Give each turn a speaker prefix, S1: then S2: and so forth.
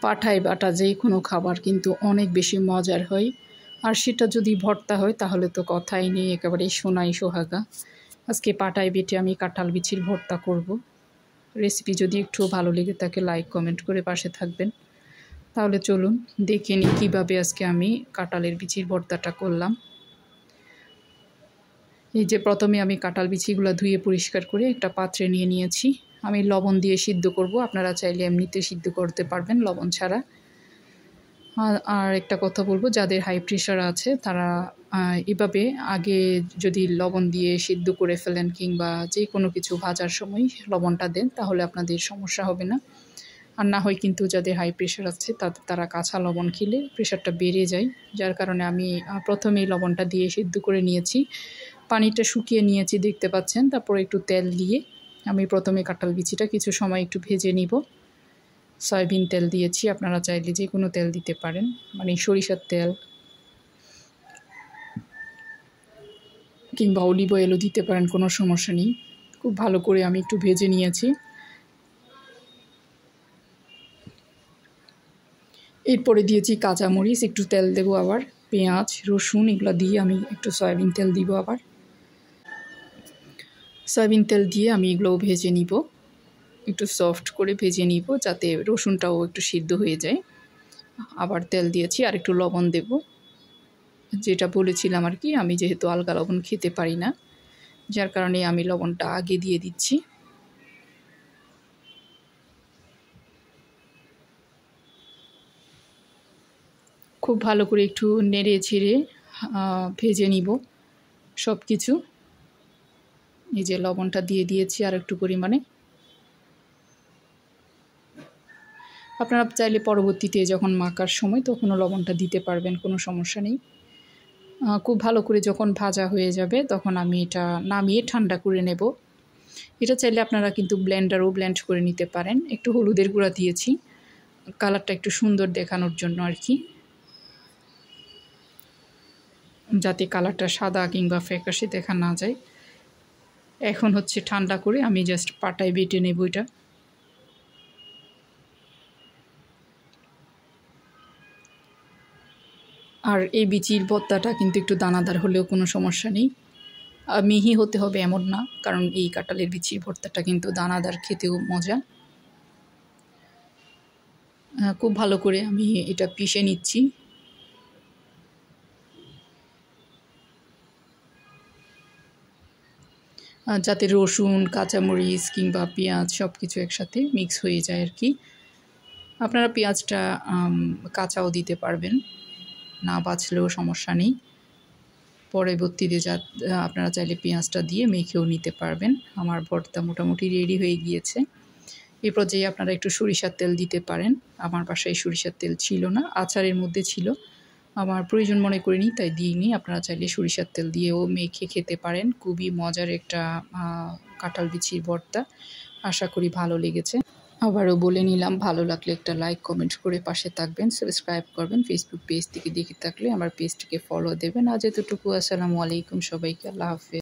S1: পাঠায় বাটা যে কোনো খাবার কিন্তু অনেক বেশি মজার হয়। আর সেটা যদি ভর্তা হয় তাহলে তো কথাই নেই, একেবারে সোনাই সোহাগা। আজকে পাটায় বেটে আমি কাঁঠাল বিচির ভর্তা করব। রেসিপি যদি একটু ভালো লেগে থাকে লাইক কমেন্ট করে পাশে থাকবেন। তাহলে চলুন দেখে নিই কীভাবে আজকে আমি কাঁঠালের বিচির ভর্তাটা করলাম। এই যে প্রথমে আমি কাঁঠাল বিচিগুলো ধুয়ে পরিষ্কার করে একটা পাত্রে নিয়ে নিয়েছি। আমি লবণ দিয়ে সিদ্ধ করব, আপনারা চাইলে এমনিতে সিদ্ধ করতে পারবেন লবণ ছাড়া। আর একটা কথা বলবো, যাদের হাই প্রেশার আছে তারা এভাবে আগে যদি লবণ দিয়ে সিদ্ধ করে ফেলেন কিংবা যে কোনো কিছু ভাজার সময় লবণটা দেন তাহলে আপনাদের সমস্যা হবে না। আর না হয় কিন্তু যাদের হাই প্রেশার আছে তারা কাঁচা লবণ খেলে প্রেশারটা বেড়ে যায়, যার কারণে আমি প্রথমেই লবণটা দিয়ে সিদ্ধ করে নিয়েছি। পানিটা শুকিয়ে নিয়েছি দেখতে পাচ্ছেন। তারপর একটু তেল দিয়ে আমি প্রথমে কাঁঠাল বিচিটা কিছু সময় একটু ভেজে নিব। সয়াবিন তেল দিয়েছি, আপনারা চাইলে যে কোনো তেল দিতে পারেন, মানে সরিষার তেল কিংবা অলিভ অয়েলও দিতে পারেন, কোনো সমস্যা নেই। খুব ভালো করে আমি একটু ভেজে নিয়েছি। এরপরে দিয়েছি কাঁচামরিচ, একটু তেল দেবো আবার, পেঁয়াজ রসুন এগুলো দিয়ে আমি একটু সয়াবিন তেল দিব আবার। সয়াবিন তেল দিয়ে আমি এগুলোও ভেজে নিব, একটু সফট করে ভেজে নিব যাতে রসুনটাও একটু সিদ্ধ হয়ে যায়। আবার তেল দিয়েছি আর একটু লবণ দেব, যেটা বলেছিলাম আর কি, আমি যেহেতু আলগা লবণ খেতে পারি না যার কারণে আমি লবণটা আগে দিয়ে দিচ্ছি। খুব ভালো করে একটু নেড়ে ছেড়ে ভেজে নিব সব কিছু। এই যে লবণটা দিয়ে দিয়েছি আর একটু পরিমাণে। আপনারা চাইলে পরবর্তীতে যখন মাখার সময় তখনও লবণটা দিতে পারবেন, কোনো সমস্যা নেই। খুব ভালো করে যখন ভাজা হয়ে যাবে তখন আমি এটা নামিয়ে ঠান্ডা করে নেব। এটা চাইলে আপনারা কিন্তু ব্লেন্ডারও ব্লেন্ড করে নিতে পারেন। একটু হলুদের গুঁড়া দিয়েছি কালারটা একটু সুন্দর দেখানোর জন্য আর কি, যাতে কালারটা সাদা কিংবা ফ্যাকাশে দেখা না যায়। এখন হচ্ছে ঠান্ডা করে আমি জাস্ট পাটায় বেটে নেব এটা। আর এই বিচির ভর্তাটা কিন্তু একটু দানাদার হলেও কোনো সমস্যা নেই, মিহি হতে হবে এমন না, কারণ এই কাঁঠালের বিচির ভর্তাটা কিন্তু দানাদার, খেতেও মজা। খুব ভালো করে আমি এটা পিষে নিচ্ছি। যাতে রসুন কাঁচামরিচ কিংবা পেঁয়াজ সব কিছু একসাথে মিক্স হয়ে যায় আর কি। আপনারা পেঁয়াজটা কাঁচাও দিতে পারবেন, না বাছলেও সমস্যা নেই। পরবর্তীতে আপনারা চাইলে পেঁয়াজটা দিয়ে মেখেও নিতে পারবেন। আমার ভর্তা মোটামুটি রেডি হয়ে গিয়েছে। এই পর্যায়ে আপনারা একটু সরিষার তেল দিতে পারেন। আমার বাসায় সরিষার তেল ছিল না, আচারের মধ্যে ছিল, আমার প্রয়োজন মনে করিনি তাই দিইনি। আপনারা চাইলে সরিষার তেল দিয়েও মেখে খেতে পারেন। খুবই মজার একটা কাঁঠাল বিচির ভর্তা। আশা করি ভালো লেগেছে। আবারও বলে নিলাম, ভালো লাগলে একটা লাইক কমেন্ট করে পাশে থাকবেন, সাবস্ক্রাইব করবেন। ফেসবুক পেজ থেকে দেখে থাকলে আমার পেজটিকে ফলো দেবেন। আজ এতটুকু, আসসালামু আলাইকুম সবাইকে, আল্লাহ হাফেজ।